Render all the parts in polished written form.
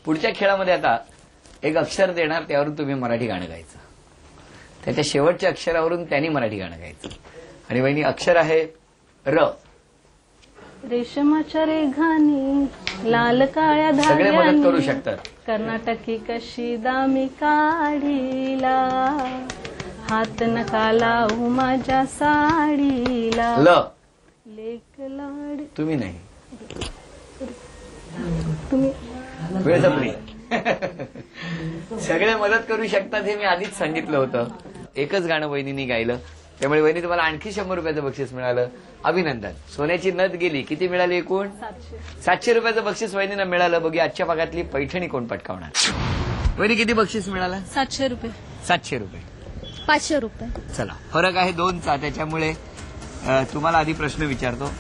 पुढच्या खेळामध्ये आता एक अक्षर देणार, त्यावरून तुम्ही मराठी गाणं गायचं. त्याच्या शेवटच्या अक्षरावरून त्यांनी मराठी गाणं गायचं. आणि वहिनी अक्षर आहे र. रेशमाच्या रेघानी लाल काळ्या सगळे मदत धाग्यानी करू शकतात. कर्नाटकी कशी दामी काढीला, हात नका लावू माझ्या साडीला. ल. लेक लाड. तुम्ही नाही, तुम्ही वेळ संपली. सगळे मदत करू शकतात हे मी आधीच सांगितलं होतं. एकच गाणं वहिनींनी गायलं, त्यामुळे वहिनी तुम्हाला आणखी 100 रुपयाचं बक्षीस मिळालं. अभिनंदन. सोन्याची नथ गेली. किती मिळाली एकूण? 700 रुपयाचं बक्षीस वहिनींना मिळालं. बघूया आजच्या भागातली पैठणी कोण पटकावणार. वहिनी किती बक्षीस मिळालं? 700 रुपये. 700 रुपये. 500 रुपये. चला, फरक आहे 2चा. त्याच्यामुळे तुम्हाला आधी प्रश्न विचारतो.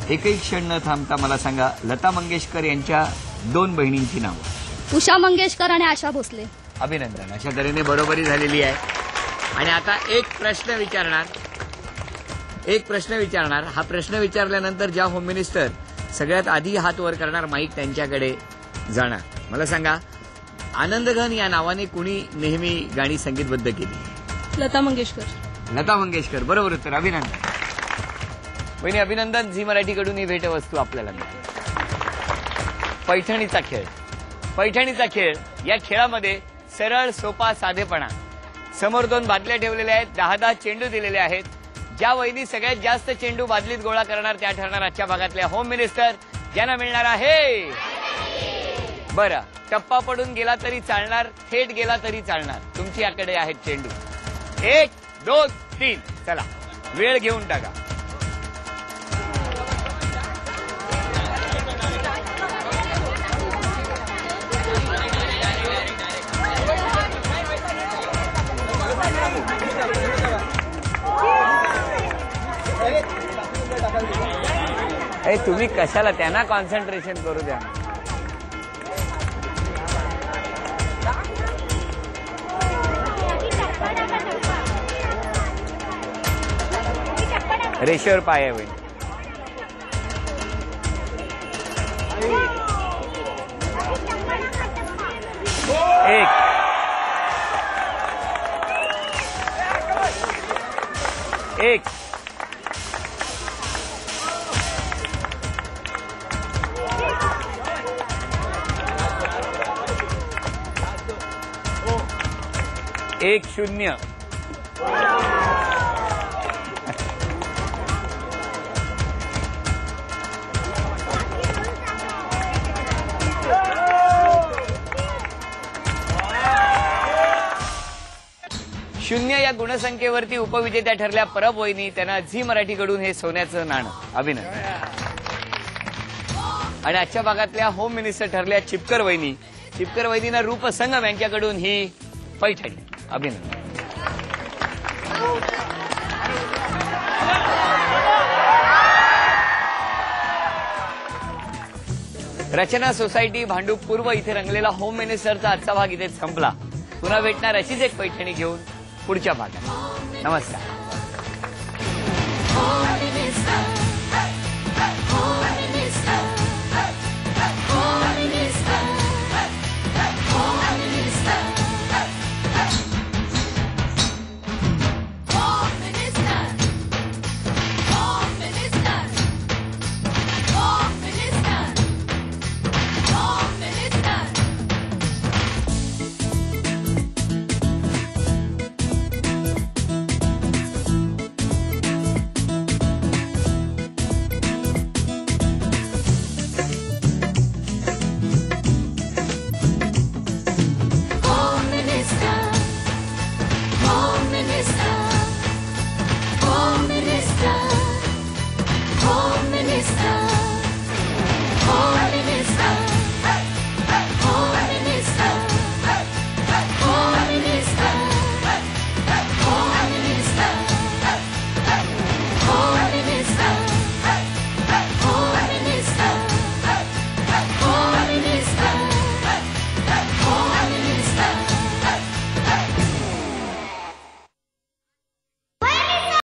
एकही क्षण न थांबता मला सांगा, लता मंगेशकर यांच्या 2 बहिणींची नावं. उषा मंगेशकर आणि आशा भोसले. अभिनंदन. अशा तऱ्हेने बरोबरी झालेली आहे. आणि आता एक प्रश्न विचारणार. हा प्रश्न विचारल्यानंतर ज्या होम मिनिस्टर सगळ्यात आधी हात वर करणार, माईक त्यांच्याकडे जाणार. मला सांगा, आनंदघन या नावाने कुणी नेहमी गाणी संगीतबद्ध केली? लता मंगेशकर. लता मंगेशकर. बरोबर उत्तर. अभिनंदन. वहिनी अभिनंदन. झी मराठीकडून ही भेटवस्तू आपल्याला मिळते. पैठणीचा खेळ. या खेळामध्ये सरळ सोपा साधेपणा. समोर 2 बादल्या ठेवलेल्या आहेत. 10-10 चेंडू दिलेले आहेत. ज्या वहिनी सगळ्यात जास्त चेंडू बादलीत गोळा करणार त्या ठरणार आजच्या भागातल्या होम मिनिस्टर, ज्यांना मिळणार आहे. बरं, टप्पा पडून गेला तरी चालणार, थेट गेला तरी चालणार. तुमची याकडे आहेत चेंडू. 1, 2, 3. चला, वेळ घेऊन टाका. तुम्ही कशाला त्यांना कॉन्सन्ट्रेशन करू द्या. रेषेवर पाय होईल. एक 1-0. शून्य या गुणसंख्येवरती उपविजेत्या ठरल्या परब वहिनी. त्यांना झी मराठीकडून हे सोन्याचं नाणं. अभिनंदन. आणि आजच्या भागातल्या होम मिनिस्टर ठरल्या चिपकर वहिनी. चिपकर वहिनींना रूपसंगम यांच्याकडून ही पैठणी. अभिनंदन. रचना सोसायटी भांडूप पूर्व इथे रंगलेला होम मिनिस्टरचा आजचा भाग इथेच संपला. पुन्हा भेटणार अशीच एक पैठणी घेऊन पुढच्या भागात. नमस्कार.